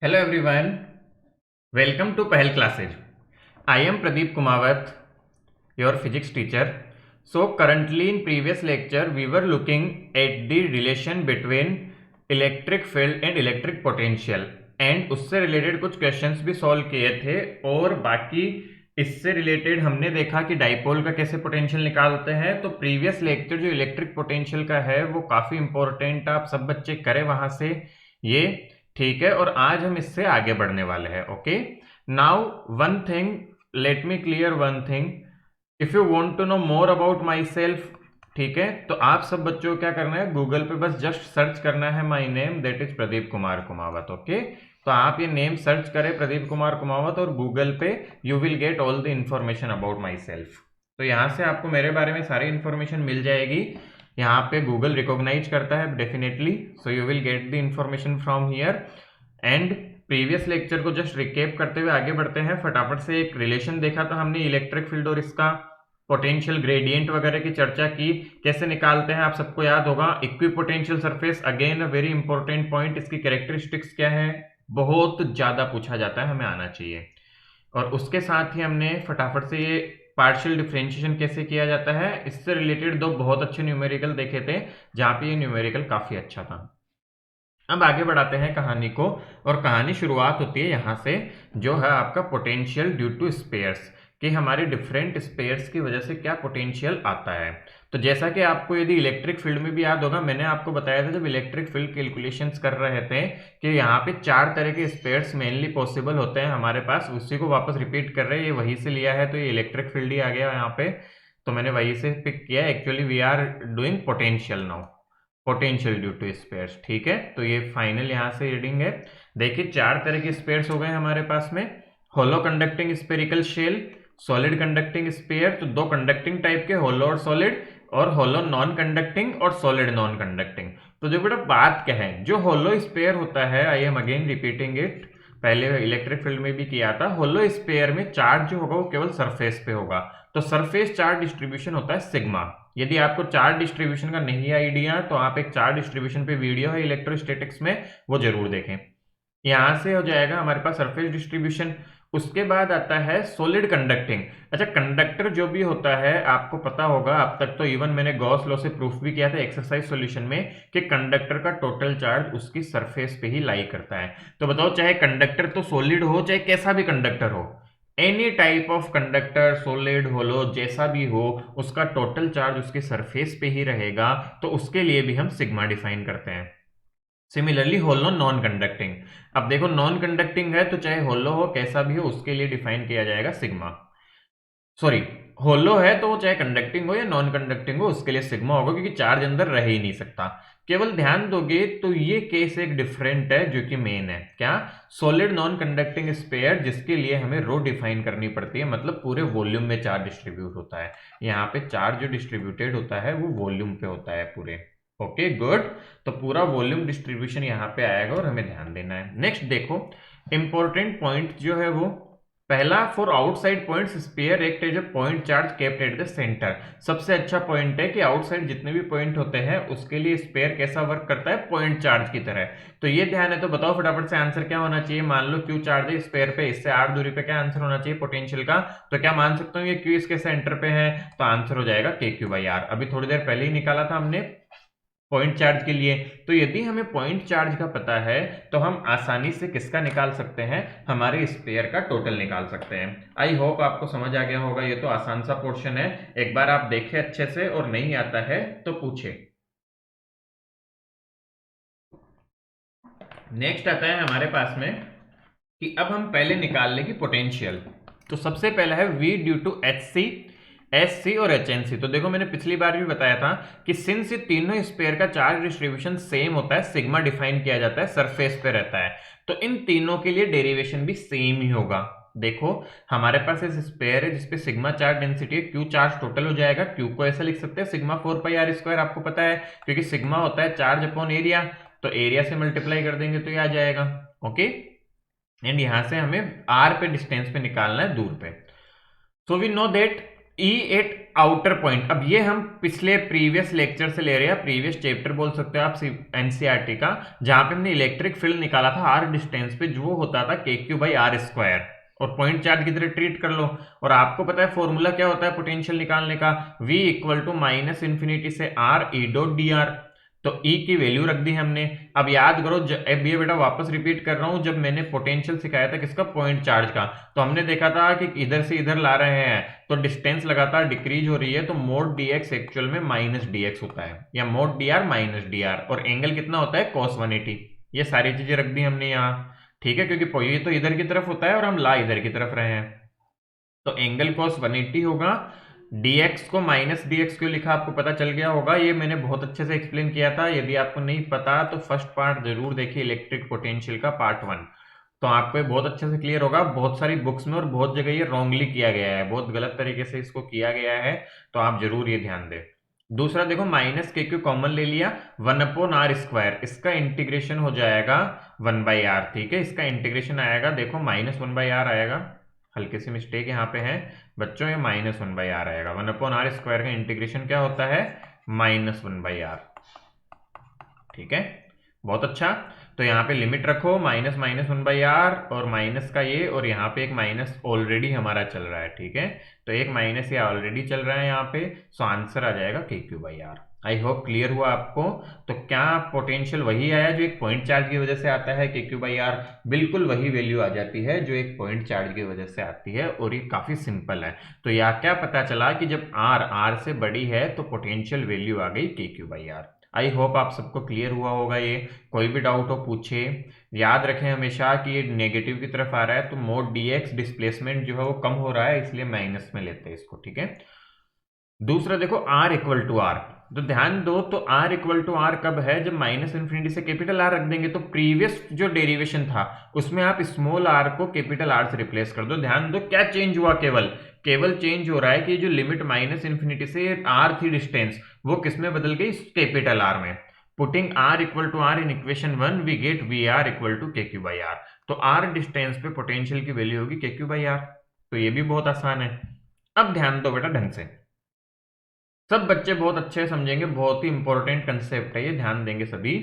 Hello everyone, welcome to Pahel classes. I am Pradeep Kumawat, your physics teacher. So currently in previous lecture we were looking at the relation between electric field and electric potential and उससे related कुछ questions भी solve किए थे और बाकी इससे related हमने देखा कि डाइपोल का कैसे पोटेंशियल निकालते हैं। तो प्रीवियस लेक्चर जो इलेक्ट्रिक पोटेंशियल का है वो काफ़ी इंपॉर्टेंट, आप सब बच्चे करें वहां से ये, ठीक है। और आज हम इससे आगे बढ़ने वाले हैं। Okay, now one thing, let me clear one thing, if you want to know more about myself, ठीक है, तो आप सब बच्चों को क्या करना है, गूगल पे बस जस्ट सर्च करना है my name, that is Pradeep Kumar Kumawat. Okay, तो आप ये नेम सर्च करें प्रदीप कुमार कुमावत और गूगल पे you will get all the information about my self. तो यहाँ से आपको मेरे बारे में सारी इंफॉर्मेशन मिल जाएगी। यहाँ पे गूगल रिकॉग्नाइज करता है definitely, so you will get the information from here. And previous lecture को जस्ट रिकेप करते हुए आगे बढ़ते हैं फटाफट से। एक रिलेशन देखा था हमने इलेक्ट्रिक फील्ड और इसका पोटेंशियल ग्रेडियंट वगैरह की चर्चा की, कैसे निकालते हैं आप सबको याद होगा। Equipotential surface, again a very important point, इसकी कैरेक्टरिस्टिक्स क्या है, बहुत ज्यादा पूछा जाता है, हमें आना चाहिए। और उसके साथ ही हमने फटाफट से ये पार्शियल डिफरेंशिएशन कैसे किया जाता है, इससे रिलेटेड दो बहुत अच्छे न्यूमेरिकल देखे थे जहां पे ये न्यूमेरिकल काफी अच्छा था। अब आगे बढ़ाते हैं कहानी को, और कहानी शुरुआत होती है यहाँ से, जो है आपका पोटेंशियल ड्यू टू स्पेयर्स, कि हमारे डिफरेंट स्पेयर्स की वजह से क्या पोटेंशियल आता है। तो जैसा कि आपको यदि इलेक्ट्रिक फील्ड में भी याद होगा, मैंने आपको बताया था जब इलेक्ट्रिक फील्ड कैलकुलेशंस कर रहे थे कि यहाँ पे 4 तरह के स्पेयर्स मेनली पॉसिबल होते हैं हमारे पास, उसी को वापस रिपीट कर रहे हैं, ये वहीं से लिया है, तो ये इलेक्ट्रिक फील्ड ही आ गया यहाँ पे, तो मैंने वहीं से पिक किया। Actually we are doing potential now, potential due to spheres, ठीक है। तो ये फाइनल यहाँ से रीडिंग है। देखिए 4 तरह के स्पेयर्स हो गए हमारे पास में, hollow conducting spherical shell, solid conducting sphere, तो 2 कंडक्टिंग टाइप के, होलो और सॉलिड, और होलो नॉन कंडक्टिंग और सॉलिड नॉन कंडक्टिंग। तो जो बेटा बात क्या है, जो होलो स्पेयर होता है, I am again repeating it, पहले इलेक्ट्रिक फील्ड में भी किया था, होलो स्पेयर में चार्ज जो होगा वो केवल सरफेस पे होगा, तो सरफेस चार्ज डिस्ट्रीब्यूशन होता है सिग्मा। यदि आपको चार्ज डिस्ट्रीब्यूशन का नहीं आइडिया तो आप एक चार्ज डिस्ट्रीब्यूशन पे वीडियो है इलेक्ट्रोस्टैटिक्स में, वो जरूर देखें। यहां से हो जाएगा हमारे पास सरफेस डिस्ट्रीब्यूशन। उसके बाद आता है सॉलिड कंडक्टिंग। अच्छा, कंडक्टर जो भी होता है आपको पता होगा, अब तक तो इवन मैंने गॉस लॉ से प्रूफ भी किया था एक्सरसाइज सॉल्यूशन में, कि कंडक्टर का टोटल चार्ज उसकी सरफेस पे ही लाई करता है। तो बताओ, चाहे कंडक्टर तो सॉलिड हो चाहे कैसा भी कंडक्टर हो, any type of conductor, solid hollow जैसा भी हो, उसका टोटल चार्ज उसके सरफेस पे ही रहेगा, तो उसके लिए भी हम सिग्मा डिफाइन करते हैं। सिमिलरली होलो नॉन कंडक्टिंग, अब देखो नॉन कंडक्टिंग है तो चाहे होलो हो कैसा भी हो उसके लिए डिफाइन किया जाएगा सिग्मा, सॉरी होलो है तो वो चाहे कंडक्टिंग हो या नॉन कंडक्टिंग हो उसके लिए सिग्मा होगा, क्योंकि चार्ज अंदर रह ही नहीं सकता। केवल ध्यान दोगे तो ये केस एक डिफरेंट है जो कि मेन है, क्या, सॉलिड नॉन कंडक्टिंग स्पेयर, जिसके लिए हमें रो डिफाइन करनी पड़ती है, मतलब पूरे वॉल्यूम में चार्ज डिस्ट्रीब्यूट होता है। यहाँ पे चार्ज जो डिस्ट्रीब्यूटेड होता है वो वॉल्यूम पे होता है पूरे। ओके गुड, तो पूरा वॉल्यूम डिस्ट्रीब्यूशन यहाँ पे आएगा और हमें ध्यान देना है। नेक्स्ट देखो, इंपॉर्टेंट पॉइंट जो है वो पहला, for outside points sphere act as a point charge kept at the centre. सबसे अच्छा पॉइंट है कि आउटसाइड जितने भी पॉइंट होते हैं उसके लिए स्फीयर कैसा वर्क करता है, पॉइंट चार्ज की तरह। तो ये ध्यान है, तो बताओ फटाफट से आंसर क्या होना चाहिए। मान लो क्यू चार्ज है स्फीयर पे, इससे आर दूरी पे, क्या आंसर होना चाहिए पोटेंशियल का, तो क्या मान सकता हूँ ये क्यू इसके सेंटर पे है, तो आंसर हो जाएगा के क्यू बाई आर। अभी थोड़ी देर पहले ही निकाला था हमने पॉइंट चार्ज के लिए। तो यदि हमें पॉइंट चार्ज का पता है तो हम आसानी से किसका निकाल सकते हैं, हमारे स्पेयर का टोटल निकाल सकते हैं। आई होप आपको समझ आ गया होगा, ये तो आसान सा पोर्शन है, एक बार आप देखें अच्छे से, और नहीं आता है तो पूछे। नेक्स्ट आता है हमारे पास में कि अब हम पहले निकाल लेंगे पोटेंशियल। तो सबसे पहला है V due to H C, S C और एच एन सी। तो देखो मैंने पिछली बार भी बताया था कि सिंस ये तीनों स्पेयर का चार्ज डिस्ट्रीब्यूशन सेम होता है, सिग्मा डिफाइन किया जाता है, सरफेस पे रहता है, तो इन तीनों के लिए डेरिवेशन भी सेम ही होगा। देखो हमारे पास इस स्पेयर है जिसपे सिग्मा चार्ज डेंसिटी है, क्यू चार्ज टोटल हो जाएगा, क्यू को ऐसा लिख सकते हैं सिग्मा 4 पाई आर स्क्वायर, आपको पता है क्योंकि सिग्मा होता है चार्ज अपॉन एरिया, तो एरिया से मल्टीप्लाई कर देंगे तो ये आ जाएगा। ओके, एंड यहां से हमें आर पे डिस्टेंस पे निकालना है, दूर पे। So we know that E at outer point. अब ये हम पिछले प्रीवियस लेक्चर से ले रहे हैं, प्रीवियस चैप्टर बोल सकते हो आप एनसीईआरटी का, जहां पे हमने इलेक्ट्रिक फील्ड निकाला था आर डिस्टेंस पे, जो होता था KQ/R², और पॉइंट चार्ज की तरह ट्रीट कर लो। और आपको पता है फॉर्मूला क्या होता है पोटेंशियल निकालने का, V = -∞ से R E.dr। तो E की वैल्यू रख दी हमने। अब याद करो, अब ये बेटा वापस रिपीट कर रहा हूं, जब मैंने पोटेंशियल सिखाया था किसका, पॉइंट चार्ज का, तो हमने देखा था कि इधर से इधर ला रहे हैं तो डिस्टेंस लगातार डिक्रीज हो रही है, तो मोड dx एक्चुअल में -dx होता है, या मोड dr -dr, और एंगल कितना होता है cos 180। ये सारी चीजें रख दी हमने यहाँ, ठीक है, क्योंकि ये तो इधर की तरफ होता है और हम ला इधर की तरफ रहे हैं। तो एंगल cos 180 होगा। dx को -dx क्यों लिखा आपको पता चल गया होगा, ये मैंने बहुत अच्छे से एक्सप्लेन किया था। यदि आपको नहीं पता तो फर्स्ट पार्ट जरूर देखिए, इलेक्ट्रिक पोटेंशियल का पार्ट 1, तो आपको ये बहुत अच्छे से क्लियर होगा। बहुत सारी बुक्स में और बहुत जगह ये रॉन्गली किया गया है, बहुत गलत तरीके से इसको किया गया है, तो आप जरूर ये ध्यान दें। दूसरा देखो, -KQ कॉमन ले लिया, 1/r², इसका इंटीग्रेशन हो जाएगा 1/r, ठीक है, इसका इंटीग्रेशन आएगा, देखो -1/r आएगा, हल्की सी मिस्टेक यहाँ पे है बच्चों, ये -1/r आएगा। 1/r² का इंटीग्रेशन क्या होता है, -1/r, ठीक है, बहुत अच्छा। तो यहाँ पे लिमिट रखो, -1/r और माइनस का ये, और यहाँ पे एक माइनस ऑलरेडी हमारा चल रहा है, ठीक है, तो एक माइनस ये ऑलरेडी चल रहा है यहाँ पे, सो आंसर आ जाएगा KQ/R। आई होप क्लियर हुआ आपको। तो क्या पोटेंशियल वही आया जो एक पॉइंट चार्ज की वजह से आता है, KQ/R बिल्कुल वही वैल्यू आ जाती है जो एक पॉइंट चार्ज की वजह से आती है, और ये काफी सिंपल है। तो यहाँ क्या पता चला कि जब R से बड़ी है तो पोटेंशियल वैल्यू आ गई KQ/R। आई होप आप सबको क्लियर हुआ होगा ये। कोई भी डाउट हो पूछे। याद रखें हमेशा कि ये नेगेटिव की तरफ आ रहा है, तो मोड dx डिस्प्लेसमेंट जो है वो कम हो रहा है, इसलिए माइनस में लेते हैं इसको, ठीक है। दूसरा देखो, R = R, तो ध्यान दो, तो R = R कब है, जब -∞ से R रख देंगे। तो प्रीवियस जो डेरिवेशन था उसमें आप स्मॉल r को R से रिप्लेस कर दो। ध्यान दो क्या चेंज हुआ, केवल चेंज हो रहा है कि जो लिमिट -∞ से R थी डिस्टेंस, वो किस में बदल गई, R में। Putting R = R in equation 1 we get VR = KQ/R। तो R डिस्टेंस पे पोटेंशियल की वैल्यू होगी KQ/R। तो ये भी बहुत आसान है। अब ध्यान दो बेटा ढंग से, सब बच्चे बहुत अच्छे समझेंगे, बहुत ही इंपॉर्टेंट कंसेप्ट है ये, ध्यान देंगे सभी,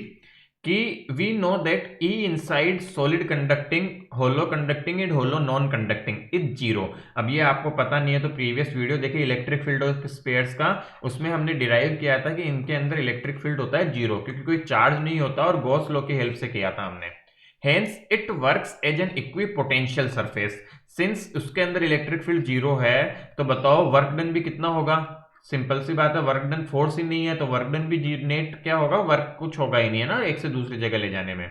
कि we know that E inside solid conducting, hollow conducting and hollow non conducting is 0। अब ये आपको पता नहीं है तो प्रीवियस वीडियो देखिए इलेक्ट्रिक फील्ड ऑफ स्पेयर्स का, उसमें हमने डिराइव किया था कि इनके अंदर इलेक्ट्रिक फील्ड होता है 0, क्योंकि कोई चार्ज नहीं होता, और गॉस लॉ की हेल्प से किया था हमने। Hence it works as an equipotential surface. Since उसके अंदर इलेक्ट्रिक फील्ड 0 है, तो बताओ वर्क डन भी कितना होगा, सिंपल सी बात है, वर्क डन फोर्स ही नहीं है तो वर्क डन भी नेट क्या होगा, वर्क कुछ होगा ही नहीं है ना एक से दूसरी जगह ले जाने में।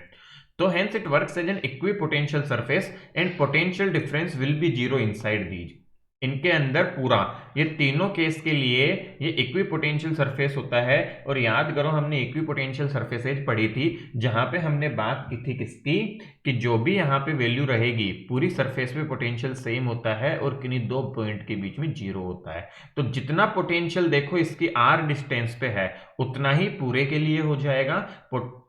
तो hence it works as an equipotential surface and potential difference will be 0 inside these. इनके अंदर पूरा ये तीनों केस के लिए ये इक्विपोटेंशियल सरफेस होता है। और याद करो हमने इक्विपोटेंशियल सरफेसेज पढ़ी थी, जहां पे हमने बात की थी किसकी, कि जो भी यहाँ पे वैल्यू रहेगी पूरी सरफेस पे पोटेंशियल सेम होता है, और किन्हीं दो पॉइंट के बीच में 0 होता है। तो जितना पोटेंशियल देखो इसकी R डिस्टेंस पे है, उतना ही पूरे के लिए हो जाएगा।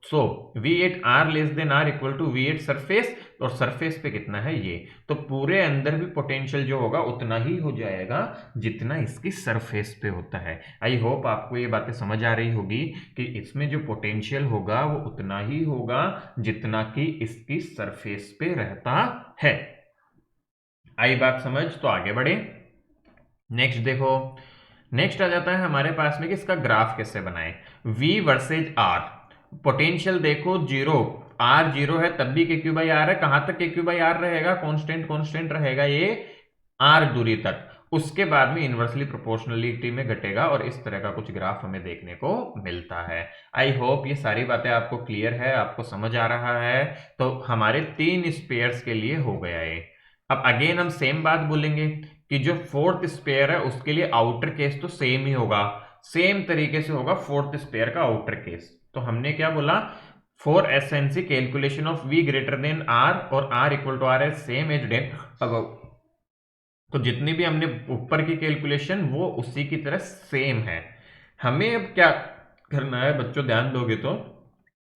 सो V@R ≤ V@ सरफेस, और सरफेस पे कितना है ये, तो पूरे अंदर भी पोटेंशियल जो होगा उतना ही हो जाएगा जितना इसकी सरफेस पे होता है। आई होप आपको ये बातें समझ आ रही होगी कि इसमें जो पोटेंशियल होगा वो उतना ही होगा जितना कि इसकी सरफेस पे रहता है। आई बात समझ, तो आगे बढ़े। नेक्स्ट देखो, नेक्स्ट आ जाता है हमारे पास में कि इसका ग्राफ कैसे बनाएं। V वर्सेज R, पोटेंशियल देखो 0, R 0 है तब भी KQ/R है। कहां तक KQ/R रहेगा, कांस्टेंट रहेगा ये R दूरी तक, उसके बाद में इनवर्सली प्रोपोर्शनलिटी में घटेगा, और इस तरह का कुछ ग्राफ हमें देखने को मिलता है। आई होप ये सारी बातें आपको क्लियर है, आपको समझ आ रहा है। तो हमारे 3 स्पेयर्स के लिए हो गया ये। अब अगेन हम सेम बात बोलेंगे कि जो फोर्थ स्पेयर है उसके लिए आउटर केस तो सेम ही होगा, सेम तरीके से होगा फोर्थ स्पेयर का आउटर केस। तो हमने क्या बोला, for SNC calculation of V > R और R = R है सेम एज डेन अबव। तो जितनी भी हमने ऊपर की कैलकुलेशन वो उसी की तरह सेम है। हमें अब क्या करना है बच्चों, ध्यान दोगे तो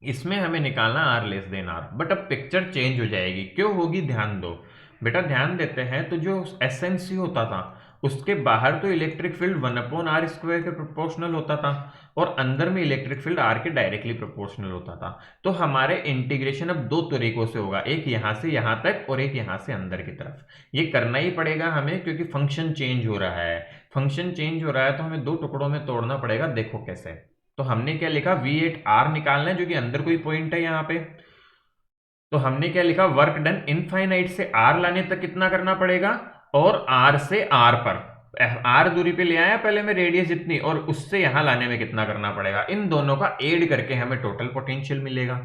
इसमें हमें निकालना R R, बट अब पिक्चर चेंज हो जाएगी। क्यों होगी, ध्यान दो बेटा, ध्यान देते हैं। तो जो एसएनसी होता था उसके बाहर तो इलेक्ट्रिक फील्ड 1/r² के प्रोपोर्शनल होता था और अंदर में इलेक्ट्रिक फील्ड r के डायरेक्टली प्रोपोर्शनल होता था। तो हमारे इंटीग्रेशन अब दो तरीकों से होगा, एक यहां से यहां तक और एक यहां से अंदर की तरफ। ये करना ही पड़ेगा हमें क्योंकि फंक्शन चेंज हो रहा है। फंक्शन चेंज हो रहा है तो हमें दो टुकड़ों में तोड़ना पड़ेगा। देखो कैसे। तो हमने क्या लिखा, V8R निकालना है जो कि अंदर कोई पॉइंट है यहाँ पे। तो हमने क्या लिखा, वर्क डन इनफाइनाइट से R लाने तक कितना करना पड़ेगा, और R से R पर R दूरी पे ले आया पहले में रेडियस जितनी, और उससे यहां लाने में कितना करना पड़ेगा। इन दोनों का एड करके हमें टोटल पोटेंशियल मिलेगा।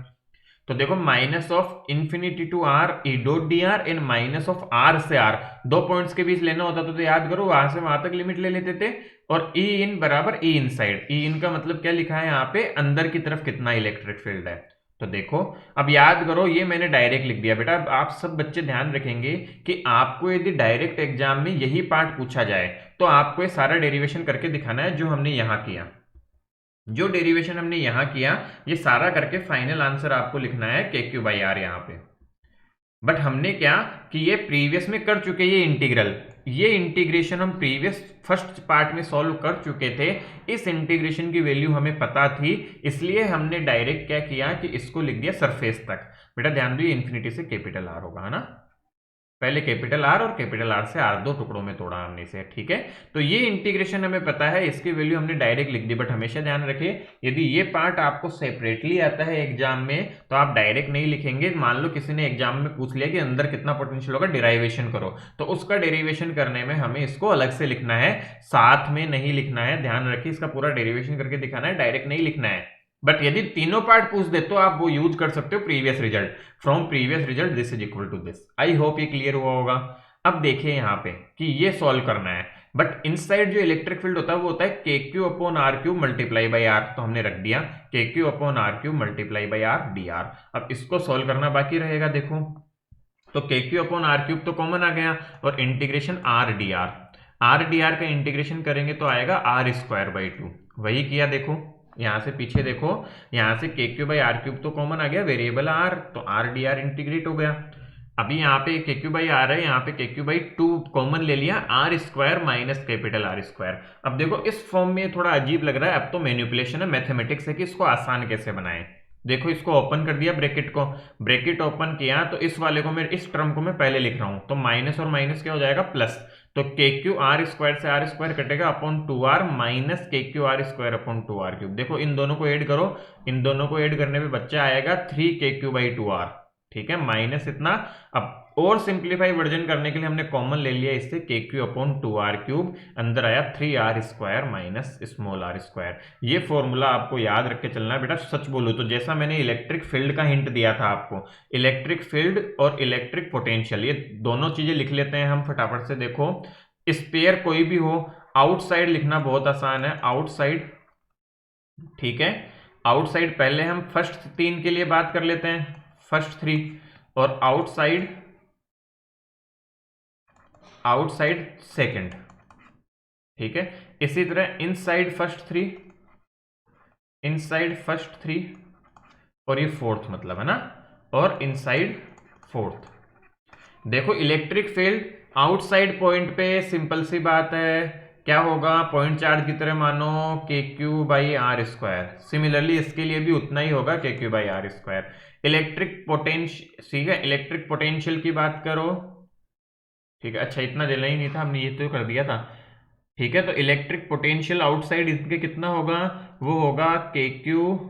तो देखो minus of infinity to R E dot D R in minus of R से आर, दो पॉइंट्स के बीच लेना होता तो याद करो वहां से वहां तक लिमिट ले लेते थे। और ई इन बराबर ई इन साइड, ई इन का मतलब क्या लिखा है यहाँ पे, अंदर की तरफ कितना इलेक्ट्रिक फील्ड है। तो देखो अब याद करो, ये मैंने डायरेक्ट लिख दिया बेटा। आप सब बच्चे ध्यान रखेंगे कि आपको यदि डायरेक्ट एग्जाम में यही पार्ट पूछा जाए तो आपको ये सारा डेरिवेशन करके दिखाना है जो हमने यहाँ किया। जो डेरिवेशन हमने यहां किया ये सारा करके फाइनल आंसर आपको लिखना है KQ/R यहां पे। बट हमने क्या कि ये प्रीवियस में कर चुके, ये इंटीग्रल, ये इंटीग्रेशन हम प्रीवियस फर्स्ट पार्ट में सॉल्व कर चुके थे। इस इंटीग्रेशन की वैल्यू हमें पता थी, इसलिए हमने डायरेक्ट क्या किया कि इसको लिख दिया सरफेस तक। बेटा ध्यान दो, इन्फिनिटी से कैपिटल R होगा, है ना। पहले कैपिटल R और कैपिटल R से R दो टुकड़ों में तोड़ा हमने इसे, ठीक है। तो ये इंटीग्रेशन हमें पता है, इसकी वैल्यू हमने डायरेक्ट लिख दी। बट हमेशा ध्यान रखिए यदि ये पार्ट आपको सेपरेटली आता है एग्जाम में तो आप डायरेक्ट नहीं लिखेंगे। मान लो किसी ने एग्जाम में पूछ लिया कि अंदर कितना पोटेंशियल होगा, डेरिवेशन करो, तो उसका डेरिवेशन करने में हमें इसको अलग से लिखना है, साथ में नहीं लिखना है। ध्यान रखिए इसका पूरा डेरिवेशन करके दिखाना है, डायरेक्ट नहीं लिखना है। बट यदि तीनों पार्ट पूछ दे तो आप वो यूज कर सकते हो, previous result, from previous result this is equal to this. I hope ये क्लियर हुआ होगा। अब देखिए यहाँ पे कि ये सॉल्व करना है, बट इनसाइड जो इलेक्ट्रिक फील्ड होता है वो होता है KQ/R³ मल्टीप्लाई बाई R। तो हमने रख दिया KQ/R³ multiply by R dr। अब इसको सॉल्व करना बाकी रहेगा। देखो तो KQ/R³ तो कॉमन आ गया और इंटीग्रेशन R dr का इंटीग्रेशन करेंगे तो आएगा R²/2। वही किया, देखो यहां से पीछे देखो, यहां से KQ/R³ तो कॉमन आ गया, वेरिएबल R, तो R dr इंटीग्रेट हो गया। अभी यहाँ पे KQ/R है, यहाँ पे KQ/2 कॉमन ले लिया, R² माइनस कैपिटल R²। अब देखो इस फॉर्म में थोड़ा अजीब लग रहा है, अब तो मैनिपुलेशन है, मैथमेटिक्स है कि इसको आसान कैसे बनाएं। देखो इसको ओपन कर दिया, ब्रैकेट को, ब्रैकेट ओपन किया तो इस वाले को मैं, इस टर्म को मैं पहले लिख रहा हूं, तो माइनस और माइनस क्या हो जाएगा, प्लस। तो KQ/R² से R² कटेगा अपॉन 2R माइनस KQ/R²/2R³। देखो इन दोनों को ऐड करो, इन दोनों को ऐड करने पे बच्चा आएगा 3KQ/2R, ठीक है, माइनस इतना। अब और सिंप्लीफाई वर्जन करने के लिए हमने कॉमन ले लिया इससे KQ/2R³, अंदर आया 3R² माइनस स्मॉल r²। ये फॉर्मूला आपको याद रख के चलना है बेटा। सच बोलो तो जैसा मैंने इलेक्ट्रिक फील्ड का हिंट दिया था आपको, इलेक्ट्रिक फील्ड और इलेक्ट्रिक पोटेंशियल, ये दोनों चीजें लिख लेते हैं हम फटाफट से। देखो स्पेयर कोई भी हो, आउटसाइड लिखना बहुत आसान है, आउटसाइड, ठीक है। आउटसाइड पहले हम फर्स्ट 3 के लिए बात कर लेते हैं, फर्स्ट 3, और आउटसाइड सेकंड, ठीक है। इसी तरह इनसाइड फर्स्ट 3 और ये फोर्थ मतलब, है ना, और इनसाइड फोर्थ। देखो इलेक्ट्रिक फील्ड आउटसाइड पॉइंट पे सिंपल सी बात है, क्या होगा, पॉइंट चार्ज की तरह मानो KQ/R²। सिमिलरली इसके लिए भी उतना ही होगा KQ/R²। इलेक्ट्रिक पोटेंशियल, ठीक है, इलेक्ट्रिक पोटेंशियल की बात करो, ठीक है। अच्छा इतना देना ही नहीं था, हमने ये तो कर दिया था, ठीक है। तो इलेक्ट्रिक पोटेंशियल आउटसाइड इसके कितना होगा, वो होगा KQ/R,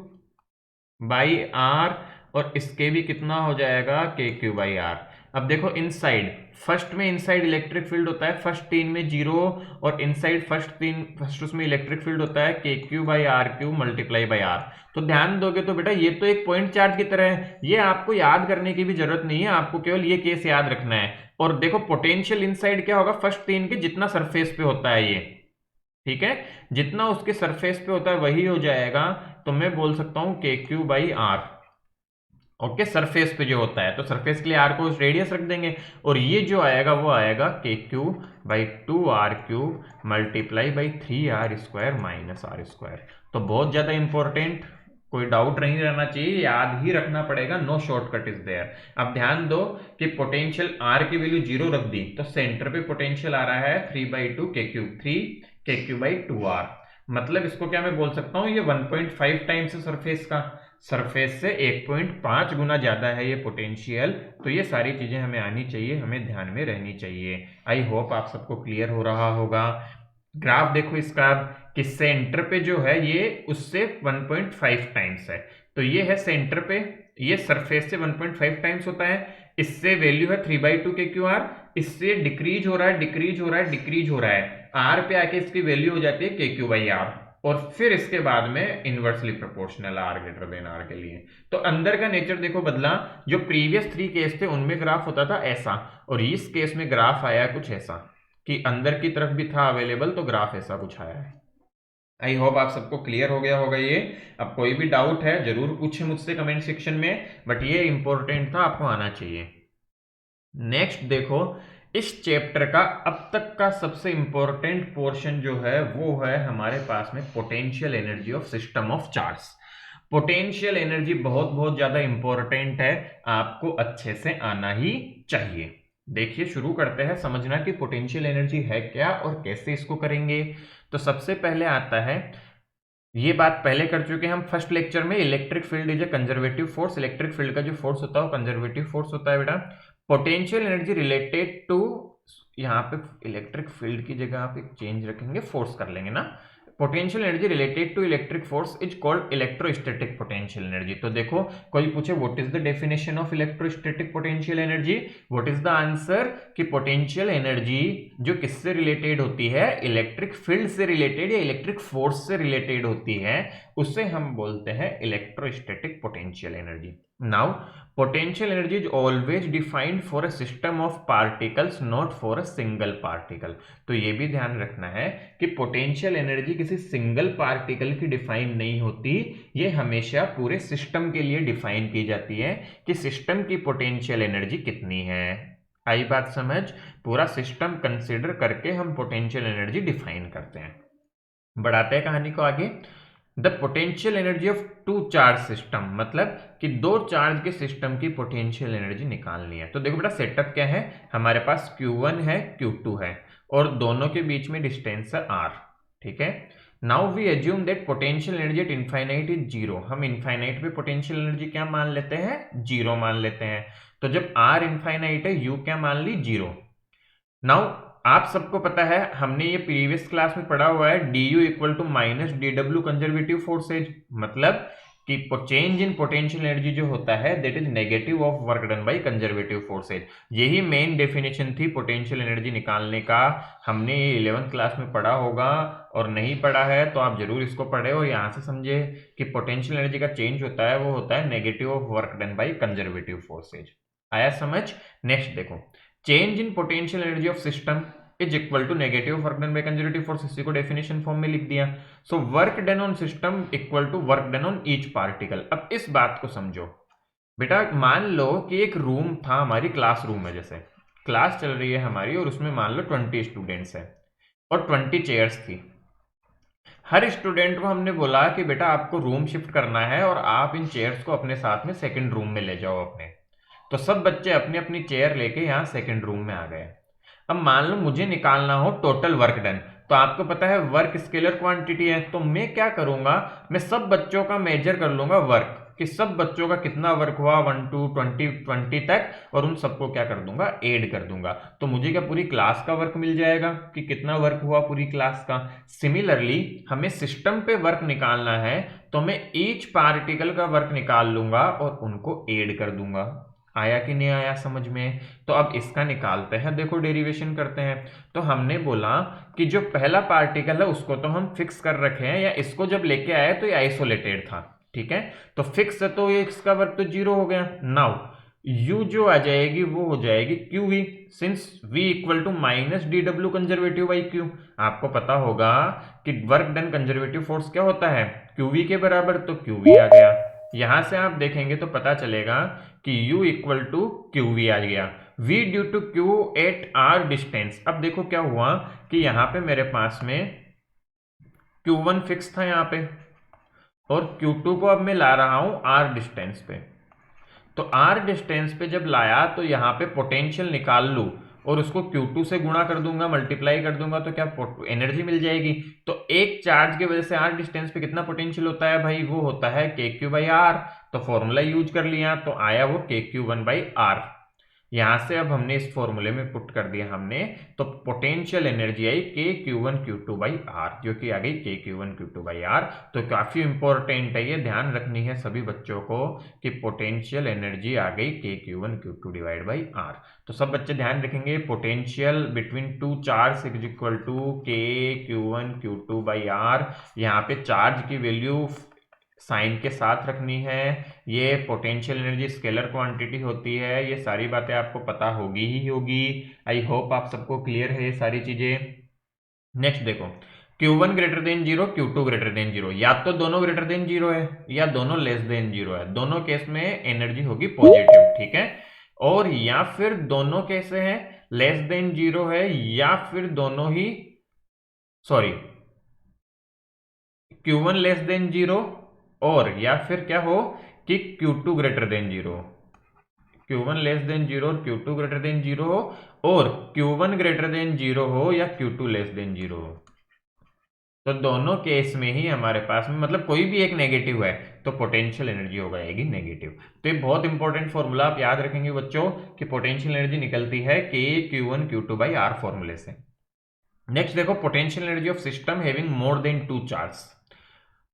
और इसके भी कितना हो जाएगा KQ/R। अब देखो इनसाइड, फर्स्ट में इनसाइड इलेक्ट्रिक फील्ड होता है फर्स्ट 3 में 0, और इनसाइड फर्स्ट उसमें इलेक्ट्रिक फील्ड होता है KQ/R³ मल्टीप्लाई बाई R। तो ध्यान दोगे तो बेटा ये तो एक पॉइंट चार्ज की तरह है, ये आपको याद करने की भी जरूरत नहीं है, आपको केवल ये केस याद रखना है। और देखो पोटेंशियल इनसाइड क्या होगा, फर्स्ट 3 के जितना सरफेस पे होता है ये, ठीक है, जितना उसके सरफेस पे होता है वही हो जाएगा। तो मैं बोल सकता हूं KQ/R, ओके, सरफेस पे जो होता है, तो सरफेस के लिए R को रेडियस रख देंगे, और ये जो आएगा वो आएगा KQ/2R³ multiply by 3R² minus R²। तो बहुत ज्यादा इंपॉर्टेंट कोई डाउट नहीं रहना चाहिए, याद ही रखना पड़ेगा, नो शॉर्टकट इज देयर। अब ध्यान दो कि पोटेंशियल आर की वैल्यू 0 रख दी तो सेंटर पे पोटेंशियल आ रहा है 3/2 के क्यूब, 3 के क्यू/2r। मतलब इसको क्या मैं बोल सकता हूं, ये 1.5 टाइम्स है सरफेस का, सरफेस से 1.5 गुना ज्यादा है ये पोटेंशियल। तो ये सारी चीजें हमें आनी चाहिए, हमें ध्यान में रहनी चाहिए। आई होप आप सबको क्लियर हो रहा होगा। ग्राफ देखो इसका कि सेंटर पे जो है ये उससे 1.5 टाइम्स है, तो ये है सेंटर पे, ये सरफेस से 1.5 टाइम्स होता है, इससे वैल्यू है 3/2 के क्यू आर, इससे डिक्रीज हो रहा है, डिक्रीज हो रहा है, डिक्रीज हो रहा है, आर पे आके इसकी वैल्यू हो जाती है के क्यू बाई आर, और फिर इसके बाद में inversely proportional R greater than R के लिए। तो अंदर का नेचर देखो बदला, जो प्रीवियस 3 केस थे उनमें ग्राफ होता था ऐसा, और इस केस में ग्राफ आया कुछ ऐसा कि अंदर की तरफ भी था अवेलेबल, तो ग्राफ ऐसा कुछ आया है। आई होप आप सबको क्लियर हो गया होगा ये। अब कोई भी डाउट है जरूर पूछे मुझसे कमेंट सेक्शन में, बट ये इंपॉर्टेंट था, आपको आना चाहिए। नेक्स्ट देखो, इस चैप्टर का अब तक का सबसे इंपॉर्टेंट पोर्शन जो है वो है हमारे पास में potential energy of system of charge. Potential energy बहुत बहुत ज्यादा इंपॉर्टेंट है, आपको अच्छे से आना ही चाहिए। देखिए शुरू करते हैं समझना कि पोटेंशियल एनर्जी है क्या और कैसे इसको करेंगे। तो सबसे पहले आता है, ये बात पहले कर चुके हैं हम फर्स्ट लेक्चर में, electric field is a conservative force. Electric field का जो फोर्स होता है वो कंजर्वेटिव फोर्स होता है बेटा। पोटेंशियल एनर्जी रिलेटेड टू, यहाँ पे इलेक्ट्रिक फील्ड की जगह आप एक चेंज रखेंगे, फोर्स कर लेंगे ना। Potential energy related to electric force is called electrostatic potential energy. तो देखो कोई पूछे what is the definition of electrostatic potential energy, what is the answer कि पोटेंशियल एनर्जी जो किससे रिलेटेड होती है, इलेक्ट्रिक फील्ड से रिलेटेड या इलेक्ट्रिक फोर्स से रिलेटेड होती है, उसे हम बोलते हैं electrostatic potential energy. Now potential energy is always defined for a system of particles, not for a single particle। तो ये भी ध्यान रखना है कि पोटेंशियल एनर्जी किसी सिंगल पार्टिकल की डिफाइन नहीं होती, ये हमेशा पूरे सिस्टम के लिए डिफाइन की जाती है कि सिस्टम की पोटेंशियल एनर्जी कितनी है। आई बात समझ, पूरा सिस्टम कंसिडर करके हम पोटेंशियल एनर्जी डिफाइन करते हैं। बढ़ाते हैं कहानी को आगे। The potential energy of two charge system, मतलब कि दो चार्ज के सिस्टम की पोटेंशियल एनर्जी निकालनी है। तो देखो बेटा सेटअप क्या है, हमारे पास Q1 है, Q2 है, और दोनों के बीच में डिस्टेंस है R, ठीक है। Now we assume that potential energy at infinite is zero. हम इनफाइनाइट पे पोटेंशियल एनर्जी क्या मान लेते हैं, जीरो मान लेते हैं। तो जब R इनफाइनाइट है, U क्या मान ली, जीरो। नाउ आप सबको पता है, हमने ये प्रीवियस क्लास में पढ़ा हुआ है, du equal to minus dw conservative forces, मतलब कि चेंज इन पोटेंशियल एनर्जी जो होता है that is negative of work done by conservative forces. यही मेन डेफिनेशन थी पोटेंशियल एनर्जी निकालने का। हमने ये 11th क्लास में पढ़ा होगा, और नहीं पढ़ा है तो आप जरूर इसको पढ़े और यहाँ से समझे कि पोटेंशियल एनर्जी का चेंज होता है वो होता है negative of work done by conservative forces. आया समझ। नेक्स्ट देखो, change in potential energy of system is equal to negative work done by conservative force, इसी को डेफिनेशन फॉर्म में लिख दिया। So work done on system equal to work done on each particle. अब इस बात को समझो बेटा, मान लो कि एक रूम था, हमारी क्लास रूम है, जैसे क्लास चल रही है हमारी और उसमें मान लो 20 स्टूडेंट्स है और 20 चेयर्स थी। हर स्टूडेंट को हमने बोला कि बेटा आपको रूम शिफ्ट करना है और आप इन चेयर्स को अपने साथ में सेकंड रूम में ले जाओ अपने। तो सब बच्चे अपनी अपनी चेयर लेके यहाँ सेकंड रूम में आ गए। अब मान लो मुझे निकालना हो टोटल वर्क डन, तो आपको पता है वर्क स्केलर क्वांटिटी है, तो मैं क्या करूंगा, मैं सब बच्चों का मेजर कर लूंगा वर्क, कि सब बच्चों का कितना वर्क हुआ 1 to 20 तक, और उन सबको क्या कर दूंगा, ऐड कर दूंगा। तो मुझे क्या पूरी क्लास का वर्क मिल जाएगा कि कितना वर्क हुआ पूरी क्लास का। सिमिलरली हमें सिस्टम पे वर्क निकालना है, तो मैं ईच पार्टिकल का वर्क निकाल लूंगा और उनको ऐड कर दूंगा। आया कि नहीं आया समझ में। तो अब इसका निकालते हैं, देखो डेरिवेशन करते हैं। तो हमने बोला कि जो पहला पार्टिकल है उसको तो हम फिक्स कर रखे हैं, या इसको जब लेके आए तो ये आइसोलेटेड था, ठीक है, तो फिक्स है, तो ये इसका वर्क तो जीरो हो गया। नाउ u जो आ जाएगी वो हो जाएगी qv, since v equal to minus dw conservative by q। आपको पता होगा कि वर्क डन कंजर्वेटिव फोर्स क्या होता है, qv के बराबर, तो qv आ गया। यहां से आप देखेंगे तो पता चलेगा कि u इक्वल टू qv आ गया, v due to q at r distance. अब देखो क्या हुआ कि यहां पे मेरे पास में q1 फिक्स था यहाँ पे, और Q2 को अब मैं ला रहा हूं R डिस्टेंस पे। तो R डिस्टेंस पे जब लाया तो यहाँ पे पोटेंशियल निकाल लूँ और उसको Q2 से गुणा कर दूंगा, मल्टीप्लाई कर दूंगा, तो क्या एनर्जी मिल जाएगी। तो एक चार्ज की वजह से R डिस्टेंस पे कितना पोटेंशियल होता है भाई, वो होता है KQ/R। तो फॉर्मूला यूज कर लिया तो आया वो KQ1/R। यहां से अब हमने इस फॉर्मूले में पुट कर दिया हमने, तो पोटेंशियल एनर्जी आई KQ1Q2/R, जो कि आ गई KQ1Q2/R। तो काफी इंपॉर्टेंट है, ये ध्यान रखनी है सभी बच्चों को कि पोटेंशियल एनर्जी आ गई KQ1Q2/R। तो सब बच्चे ध्यान रखेंगे, potential between two charge is equal to KQ1Q2/R। यहाँ पे चार्ज की वैल्यू साइन के साथ रखनी है। ये पोटेंशियल एनर्जी स्केलर क्वांटिटी होती है, ये सारी बातें आपको पता होगी ही होगी। आई होप आप सबको क्लियर है ये सारी चीजें। नेक्स्ट देखो, Q1 greater than 0, Q2 greater than 0, या तो दोनों ग्रेटर देन 0 है या दोनों लेस देन 0 है। दोनों केस में एनर्जी होगी पॉजिटिव, ठीक है। और या फिर दोनों कैसे हैं, लेस देन 0 है या फिर दोनों ही, सॉरी, Q1 लेस देन 0 और या फिर क्या हो कि Q2 greater than 0, Q1 less than 0 और Q2 ग्रेटर देन 0 हो, और Q1 ग्रेटर देन 0 हो या Q2 लेस देन 0 हो। तो दोनों केस में ही हमारे पास में, मतलब कोई भी एक नेगेटिव है तो पोटेंशियल एनर्जी हो जाएगी नेगेटिव। तो ये बहुत इंपॉर्टेंट फॉर्मूला आप याद रखेंगे बच्चों कि पोटेंशियल एनर्जी निकलती है KQ1Q2/R फॉर्मूले से। नेक्स्ट देखो, potential energy of system having more than two charge.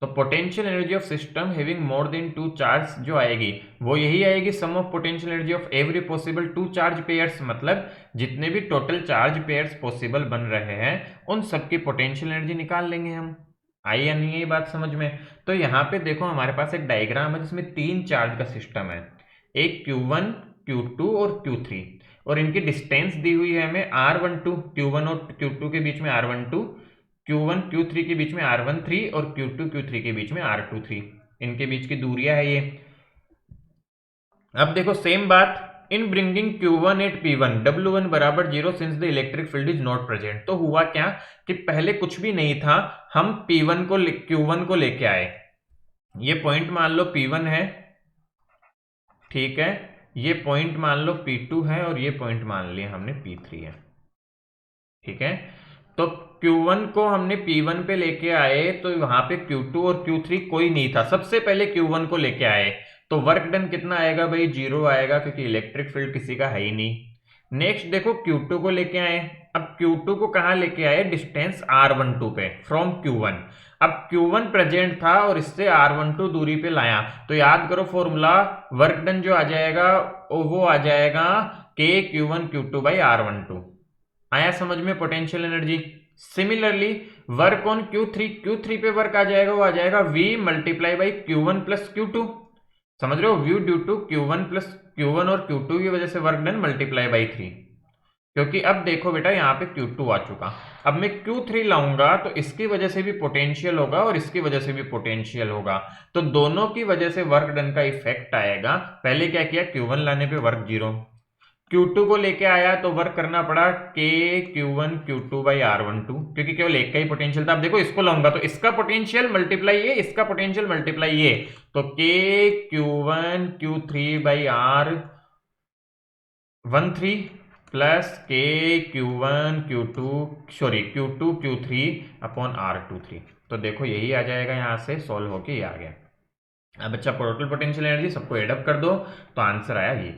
तो potential energy of system having more than two charge जो आएगी वो यही आएगी, sum of potential energy of every possible two charge pairs. मतलब जितने भी टोटल चार्ज पेयर्स पॉसिबल बन रहे हैं उन सबकी पोटेंशियल एनर्जी निकाल लेंगे हम। आई या नहीं ये बात समझ में। तो यहाँ पे देखो हमारे पास एक डायग्राम है जिसमें 3 चार्ज का सिस्टम है, एक Q1, Q2 और Q3, और इनकी डिस्टेंस दी हुई है हमें R12, Q1 और Q2 के बीच में R12, Q1 Q3 के बीच में R13 और Q2 Q3 के बीच में R23, इनके बीच की दूरियां है ये। अब देखो सेम बात, in bringing Q1 eight P1 W1 बराबर 0 since the electric field is not present. तो हुआ क्या कि पहले कुछ भी नहीं था, हम P1 को Q1 को लेके आए, ये पॉइंट मान लो P1 है, ठीक है, ये पॉइंट मान लो P2 है और ये पॉइंट मान लिया हमने P3 है, ठीक है। तो Q1 को हमने P1 पे लेके आए तो वहां पे Q2 और Q3 कोई नहीं था, सबसे पहले Q1 को लेके आए, तो वर्क डन कितना आएगा भाई, 0 आएगा, क्योंकि इलेक्ट्रिक फील्ड किसी का है ही नहीं। नेक्स्ट देखो Q2 को लेके आए, अब Q2 को कहां लेके आए, डिस्टेंस R12 पे फ्रॉम Q1। अब Q1 प्रेजेंट था और इससे R12 दूरी पे लाया, तो याद करो फॉर्मूला, वर्क डन जो आ जाएगा वो आ जाएगा KQ1Q2/R12। आया समझ में potential energy. Similarly work on Q3 पे वर्क आ जाएगा, वो आ जाएगा V multiply by Q1 plus Q2। समझ रहे हो, V ड्यू टू Q1 और Q2 की वजह से वर्क डन मल्टीप्लाई बाई 3। क्योंकि अब देखो बेटा यहाँ पे Q2 आ चुका, अब मैं Q3 लाऊंगा तो इसकी वजह से भी पोटेंशियल होगा और इसकी वजह से भी पोटेंशियल होगा, तो दोनों की वजह से वर्क डन का इफेक्ट आएगा। पहले क्या किया, Q1 लाने पे वर्क 0, Q2 को लेके आया तो वर्क करना पड़ा KQ1Q2/R12, क्योंकि केवल एक का ही पोटेंशियल था। अब देखो इसको लाऊंगा तो इसका पोटेंशियल मल्टीप्लाई ये, इसका पोटेंशियल मल्टीप्लाई ये, तो KQ1Q3/R13 प्लस Q2Q3/R23। तो देखो यही आ जाएगा, यहां से सॉल्व होके ये आ गया। अब अच्छा, टोटल पोटेंशियल एनर्जी सबको एडअप कर दो तो आंसर आया ये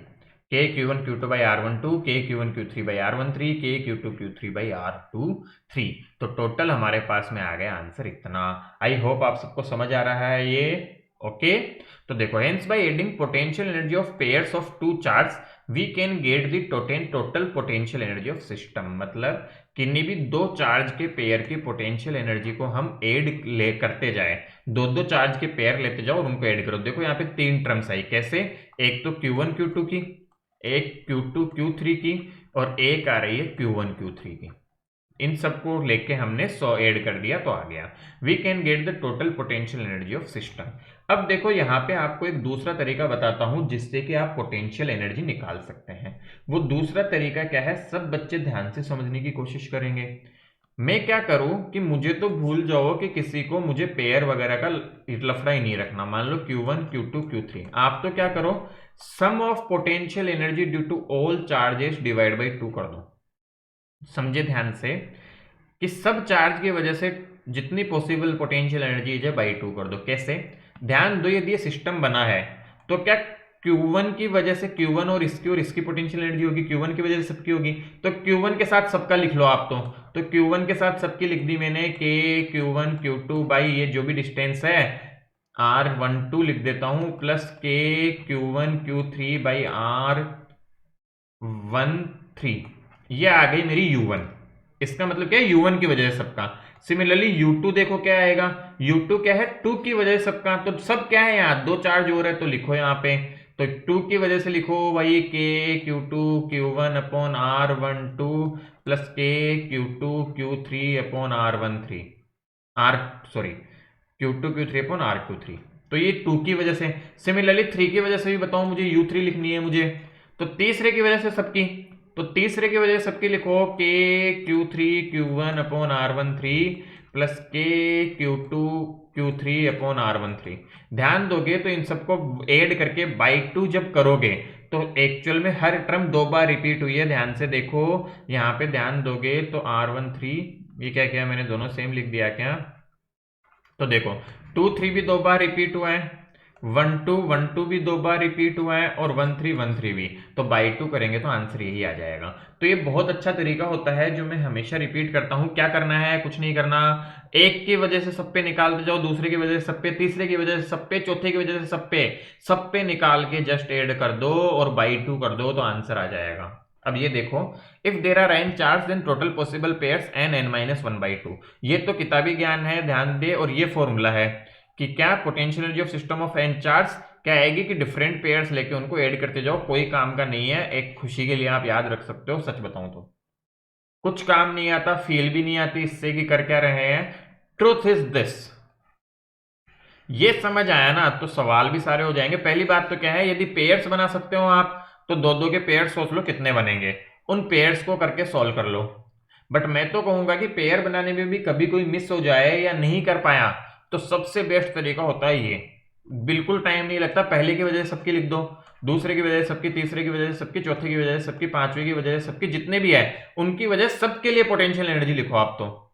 KQ1Q2/R12, KQ1Q3/R13, KQ2Q3/R23। तो टोटल हमारे पास में आ गया आंसर इतना। आई होप आप सबको समझ आ रहा है ये, ओके। तो देखो, hence by adding potential energy of pairs of two charge we can get the total potential energy of system. मतलब किन्हीं भी दो चार्ज के पेयर की पोटेंशियल एनर्जी को हम ऐड ले करते जाए, दो चार्ज के पेयर लेते जाओ और उनको ऐड करो। देखो यहाँ पे 3 टर्म्स आई, कैसे, एक तो Q1 Q2 की, एक Q2 Q3 की, और एक आ रही है Q1 Q3 की। इन सबको लेके हमने 100 ऐड कर दिया तो आ गया, we can get the total potential energy of system. अब देखो यहाँ पे आपको एक दूसरा तरीका बताता हूं जिससे कि आप पोटेंशियल एनर्जी निकाल सकते हैं। वो दूसरा तरीका क्या है, सब बच्चे ध्यान से समझने की कोशिश करेंगे। मैं क्या करूं कि मुझे तो भूल जाओ कि किसी को मुझे पेयर वगैरह का लफड़ा ही नहीं रखना। मान लो Q1 Q2 Q3, आप तो क्या करो, sum of potential energy due to all charges divide by 2 कर दो। समझे ध्यान से कि सब चार्ज की वजह से जितनी पॉसिबल पोटेंशियल एनर्जी है बाई 2 कर दो। कैसे, ध्यान दो, यदि ये सिस्टम बना है तो क्या Q1 की वजह से Q1 और इसकी पोटेंशियल एनर्जी होगी, Q1 की वजह से सबकी होगी, तो Q1 के साथ सबका लिख लो आप। तो Q1 के साथ सबकी लिख दी मैंने, K Q1 Q2 बाई ये जो भी डिस्टेंस है R12 लिख देता हूं, plus K Q1 Q3 by R13, ये आ गई मेरी U1। इसका मतलब क्या है, U1 की वजह से सबका। सिमिलरली U2 देखो क्या आएगा, U2 क्या है, 2 की वजह से सबका। तो सब क्या है, यहाँ दो चार्ज हो रहे हैं तो लिखो यहाँ पे, तो 2 की वजह से लिखो भाई K Q2 Q1 upon R12 plus K Q2 Q3 upon R13 R sorry Q2 Q3 upon RQ3। तो ये 2 की वजह से। सिमिलरली 3 की वजह से भी बताऊं, मुझे U3 लिखनी है मुझे, तो तीसरे की वजह से सबकी, तो तीसरे की वजह से सबकी लिखो K Q3 Q1 upon R13 plus K Q2 Q3 upon R13। ध्यान दोगे तो इन सबको ऐड करके बाई 2 जब करोगे तो एक्चुअल में हर टर्म 2 बार रिपीट हुई है। ध्यान से देखो यहाँ पे, ध्यान दोगे तो R13, ये क्या किया मैंने, दोनों सेम लिख दिया क्या, तो देखो 2 3 भी 2 बार रिपीट हुआ है, 1 2 भी 2 बार रिपीट हुआ है, और 1 3 भी। तो बाई 2 करेंगे तो आंसर यही आ जाएगा। तो ये बहुत अच्छा तरीका होता है जो मैं हमेशा रिपीट करता हूं। क्या करना है, कुछ नहीं करना, एक की वजह से सब पे निकालते जाओ, दूसरे की वजह से सब पे, तीसरे की वजह से सब पे, चौथे की वजह से सब पे निकाल के जस्ट ऐड कर दो और बाई 2 कर दो तो आंसर आ जाएगा। अब ये देखो, if there are n charge then total possible pairs n(n-1/2)। ये तो किताबी ज्ञान है, ध्यान दे, और ये फॉर्मूला है कि क्या potential energy of system of n charge क्या आएगी कि डिफरेंट पेयर्स लेके उनको ऐड करते जाओ। कोई काम का नहीं है, एक खुशी के लिए आप याद रख सकते हो। सच बताऊं तो कुछ काम नहीं आता, फील भी नहीं आती इससे कि कर क्या रहे हैं। ट्रूथ इज दिस, ये समझ आया ना तो सवाल भी सारे हो जाएंगे। पहली बात तो क्या है, यदि पेयर्स बना सकते हो आप तो दो दो के पेयर्स सोच लो कितने बनेंगे, उन पेयर्स को करके सॉल्व कर लो। बट मैं तो कहूंगा कि पेयर बनाने में भी कभी कोई मिस हो जाए या नहीं कर पाया तो सबसे बेस्ट तरीका होता है ये, बिल्कुल टाइम नहीं लगता, पहले की वजह से सबकी लिख दो, दूसरे की वजह से सबकी, तीसरे की वजह से सबकी, चौथे की वजह से सबकी, पांचवे की वजह से सबकी, जितने भी है उनकी वजह सबके लिए पोटेंशियल एनर्जी लिखो आप। तो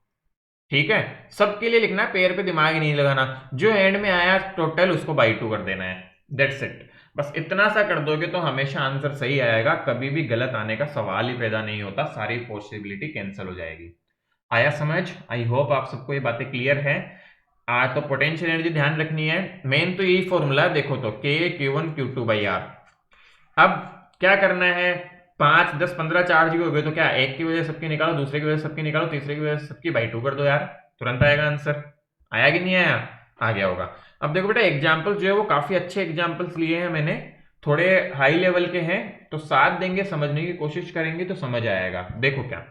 ठीक है, सबके लिए लिखना है, पेयर पे दिमाग ही नहीं लगाना, जो एंड में आया टोटल उसको बाई 2 कर देना है, दैट्स इट। बस इतना सा कर दोगे तो हमेशा आंसर सही आएगा, कभी भी गलत आने का सवाल ही पैदा नहीं होता, सारी पॉसिबिलिटी कैंसिल हो जाएगी। आया समझ, आई होप आप सबको ये बातें क्लियर है। तो पोटेंशियल एनर्जी ध्यान रखनी है, मेन तो यही फॉर्मूला देखो, तो K Q1 Q2 by R। अब क्या करना है, 5 10 15 चार्ज भी हो गए तो क्या, एक की वजह से सबकी निकालो, दूसरे की वजह से सबकी निकालो, तीसरे की वजह से सबकी बाई 2 कर दो यार, तुरंत आएगा आंसर। आया कि नहीं आया, आ गया होगा। अब देखो बेटा, एग्जाम्पल जो है वो काफी अच्छे एग्जाम्पल्स लिए हैं मैंने, थोड़े हाई लेवल के हैं, तो साथ देंगे, समझने की कोशिश करेंगे तो समझ आएगा। देखो क्या,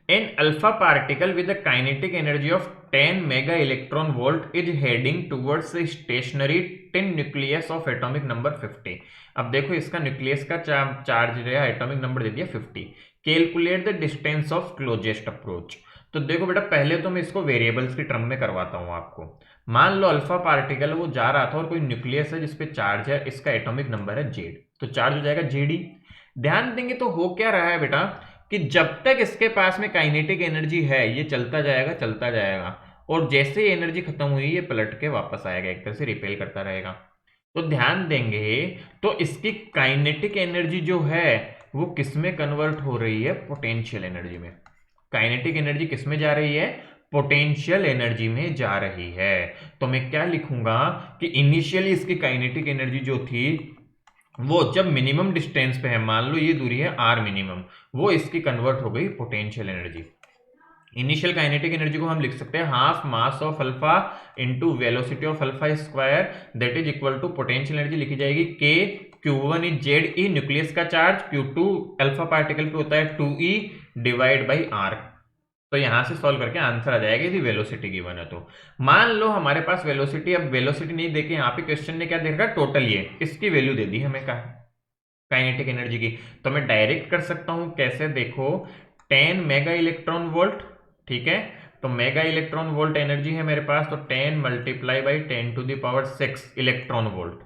an alpha particle with a kinetic energy of 10 mega electron volt is heading towards the stationary tin nucleus of atomic number 50। अब देखो इसका न्यूक्लियस का चार्ज जो है एटॉमिक नंबर दे दिया 50। Calculate the distance of closest approach. तो देखो बेटा, पहले तो मैं इसको वेरिएबल्स की टर्म में करवाता हूं आपको। मान लो अल्फा पार्टिकल वो जा रहा था और कोई न्यूक्लियस है जिसपे चार्ज है, इसका एटॉमिक नंबर है जेड, तो चार्ज हो जाएगा जेडी। ध्यान देंगे तो हो क्या रहा है बेटा कि जब तक इसके पास में काइनेटिक एनर्जी है ये चलता जाएगा, और जैसे ही एनर्जी खत्म हुई ये पलट के वापस आएगा, एक तरह से रिपेल करता रहेगा। तो ध्यान देंगे तो इसकी काइनेटिक एनर्जी जो है वो किस में कन्वर्ट हो रही है, पोटेंशियल एनर्जी में। काइनेटिक एनर्जी किस में जा रही है, पोटेंशियल एनर्जी में जा रही है। तो मैं क्या लिखूंगा कि इनिशियली इसकी काइनेटिक एनर्जी जो थी वो जब मिनिमम डिस्टेंस पे है, मान लो ये दूरी है आर मिनिमम, वो इसकी कन्वर्ट हो गई potential energy. Initial kinetic energy को हम लिख सकते हैं half mass of alpha into velocity of alpha square, that is equal to potential energy लिखी जाएगी K Q1 is Z E nucleus का चार्ज, Q2 अल्फा पार्टिकल पे होता है 2E डिवाइड बाई R। तो यहां से सॉल्व करके आंसर आ जाएगा यदि वेलोसिटी गिवन है तो। मान लो हमारे पास वेलोसिटी, अब वेलोसिटी नहीं देके यहाँ पे क्वेश्चन ने क्या देखा, टोटल ये इसकी वैल्यू दे दी हमें काइनेटिक एनर्जी की। तो मैं डायरेक्ट कर सकता हूं, कैसे देखो, 10 मेगा इलेक्ट्रॉन वोल्ट ठीक है। तो मेगा इलेक्ट्रॉन वोल्ट एनर्जी है मेरे पास, तो 10 multiply by 10 to the power 6 electron volt.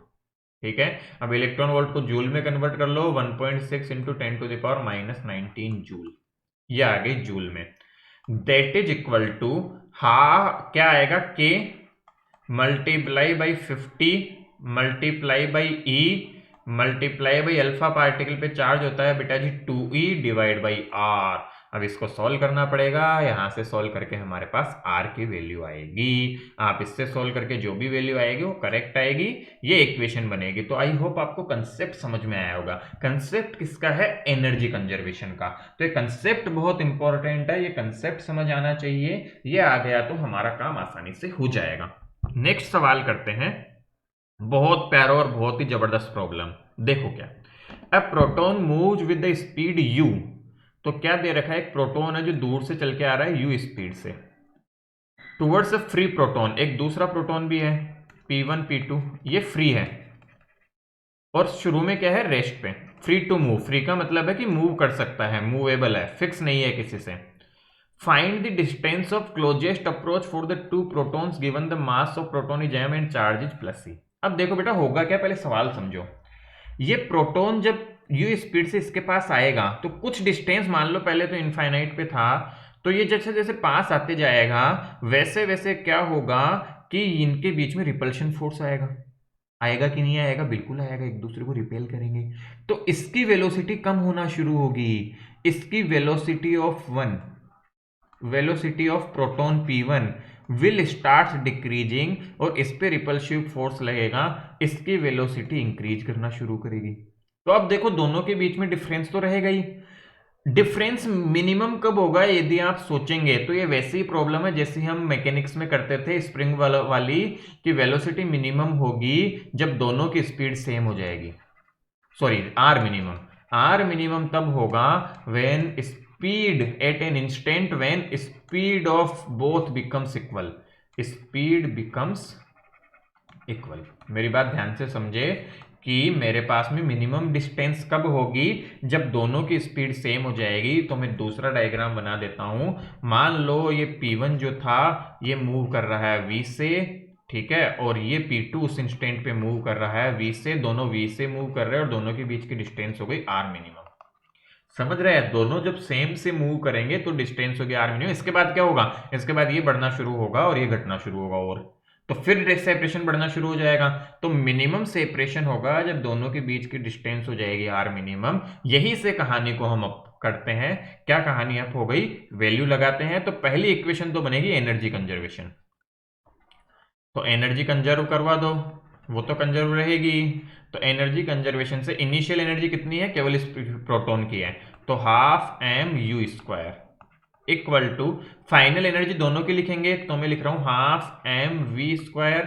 ठीक है, अब इलेक्ट्रॉन वोल्ट को जूल में कन्वर्ट कर लो, 1.6 into 10 to the power minus 19 joule, ये आ गई जूल में। दैट इज इक्वल टू क्या आएगा, के multiply by 50 multiply by E multiply by alpha particle पे चार्ज होता है बेटा जी 2e डिवाइड बाई आर। अब इसको सॉल्व करना पड़ेगा, यहां से सॉल्व करके हमारे पास r की वैल्यू आएगी। आप इससे सॉल्व करके जो भी वैल्यू आएगी वो करेक्ट आएगी, ये इक्वेशन बनेगी। तो आई होप आपको कंसेप्ट समझ में आया होगा। कंसेप्ट किसका है, एनर्जी कंजर्वेशन का। तो ये कंसेप्ट बहुत इंपॉर्टेंट है, ये कंसेप्ट समझ आना चाहिए। ये आ गया तो हमारा काम आसानी से हो जाएगा। नेक्स्ट सवाल करते हैं, बहुत प्यारा और बहुत ही जबरदस्त प्रॉब्लम। देखो क्या, a proton moves with the speed u। तो क्या दे रखा है, एक प्रोटॉन है जो दूर से चल के आ रहा है u स्पीड से, टुवर्ड्स अ फ्री प्रोटॉन। एक दूसरा प्रोटॉन भी है p1 p2, ये फ्री है और शुरू में क्या है, रेस्ट पे, फ्री टू मूव। फ्री का मतलब है कि मूव कर सकता है, मूवेबल है, फिक्स नहीं है किसी से। Find the distance of closest approach for the two protons given the mass of proton is m and charge is plus c। अब देखो बेटा होगा क्या, पहले सवाल समझो। ये प्रोटॉन जब u स्पीड से इसके पास आएगा तो कुछ डिस्टेंस, मान लो पहले तो इनफाइनाइट पे था, तो ये जैसे जैसे पास आते जाएगा वैसे वैसे क्या होगा कि इनके बीच में रिपल्शन फोर्स आएगा। आएगा कि नहीं आएगा, बिल्कुल आएगा, एक दूसरे को रिपेल करेंगे। तो इसकी वेलोसिटी कम होना शुरू होगी। इसकी velocity of proton p1 will start decreasing, और इस पे रिपल्सिव फोर्स लगेगा, इसकी वेलोसिटी इंक्रीज करना शुरू करेगी। तो अब देखो दोनों के बीच में डिफरेंस तो रहेगा ही। डिफरेंस मिनिमम कब होगा, यदि आप सोचेंगे तो ये वैसी ही प्रॉब्लम है जैसे हम मैकेनिक्स में करते थे स्प्रिंग वाली, कि वेलोसिटी मिनिमम होगी जब दोनों की स्पीड सेम हो जाएगी। सॉरी, आर मिनिमम तब होगा when speed at an instant, when speed of both becomes equal. Speed becomes equal. मेरी बात ध्यान से समझे कि मेरे पास में मिनिमम डिस्टेंस कब होगी, जब दोनों की स्पीड सेम हो जाएगी। तो मैं दूसरा डायग्राम बना देता हूं। मान लो ये P1 जो था ये मूव कर रहा है V से, ठीक है, और ये P2 उस इंस्टेंट पे मूव कर रहा है V से, दोनों V से मूव कर रहे हैं और दोनों के बीच की डिस्टेंस हो गई R मिनिमम। समझ रहे हैं, दोनों जब सेम से मूव करेंगे तो डिस्टेंस हो गया R मिनिमम। इसके बाद क्या होगा, इसके बाद ये बढ़ना शुरू होगा और ये घटना शुरू होगा, और तो फिर सेपरेशन बढ़ना शुरू हो जाएगा। तो मिनिमम सेपरेशन होगा जब दोनों के बीच की डिस्टेंस हो जाएगी R मिनिमम। यही से कहानी को हम अप करते हैं। क्या कहानी अप हो गई, वैल्यू लगाते हैं। तो पहली इक्वेशन तो बनेगी एनर्जी कंजर्वेशन। तो एनर्जी कंजर्व करवा दो, वो तो कंजर्व रहेगी। तो एनर्जी कंजर्वेशन से इनिशियल एनर्जी कितनी है, केवल इस प्रोटॉन की है, तो ½mU² equal to final energy दोनों की लिखेंगे, तो मैं लिख रहा हूं ½mV²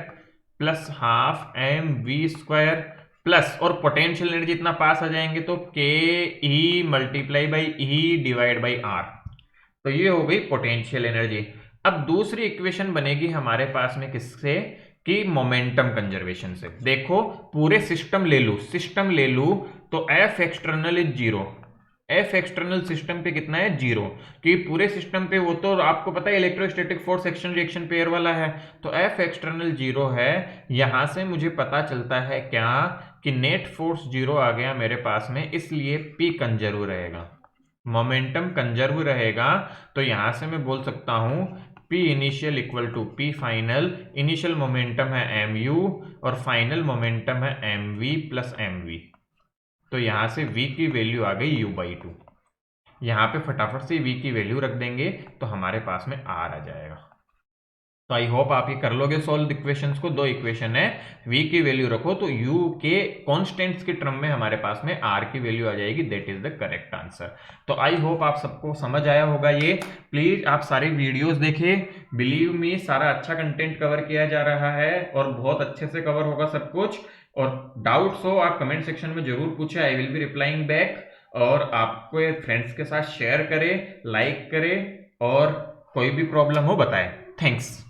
प्लस ½ mV² प्लस, और पोटेंशियल एनर्जी इतना पास आ जाएंगे तो KE multiply by E divide by R। तो ये हो गई पोटेंशियल एनर्जी। अब दूसरी इक्वेशन बनेगी हमारे पास में किससे, कि मोमेंटम कंजर्वेशन से। देखो पूरे सिस्टम ले लू तो F external is 0। F external system पे कितना है, 0, कि पूरे सिस्टम पे वो तो आपको पता है electrostatic force action reaction pair वाला है। तो F एक्सटर्नल 0 है। यहां से मुझे पता चलता है क्या, कि नेट फोर्स 0 आ गया मेरे पास में, इसलिए P कंजर्व रहेगा, मोमेंटम कंजर्व रहेगा। तो यहां से मैं बोल सकता हूं P initial equal to P final. Initial momentum है mu और फाइनल मोमेंटम है mv प्लस mv। तो यहां से v की वैल्यू आ गई u/2। यहां पे फटाफट से v की वैल्यू रख देंगे तो हमारे पास में r आ जाएगा। तो आई होप आप ये कर लोगे सॉल्व इक्वेशंस को। दो इक्वेशन है, v की वैल्यू रखो तो u के कॉन्स्टेंट्स के टर्म में हमारे पास में r की वैल्यू आ जाएगी। That is the correct answer. तो आई होप आप सबको समझ आया होगा ये। प्लीज आप सारी वीडियोस देखिए, बिलीव मी सारा अच्छा कंटेंट कवर किया जा रहा है और बहुत अच्छे से कवर होगा सब कुछ। और डाउट्स हो आप कमेंट सेक्शन में जरूर पूछे, I will be replying back. और आपको फ्रेंड्स के साथ शेयर करें, लाइक करें, और कोई भी प्रॉब्लम हो बताएं। थैंक्स।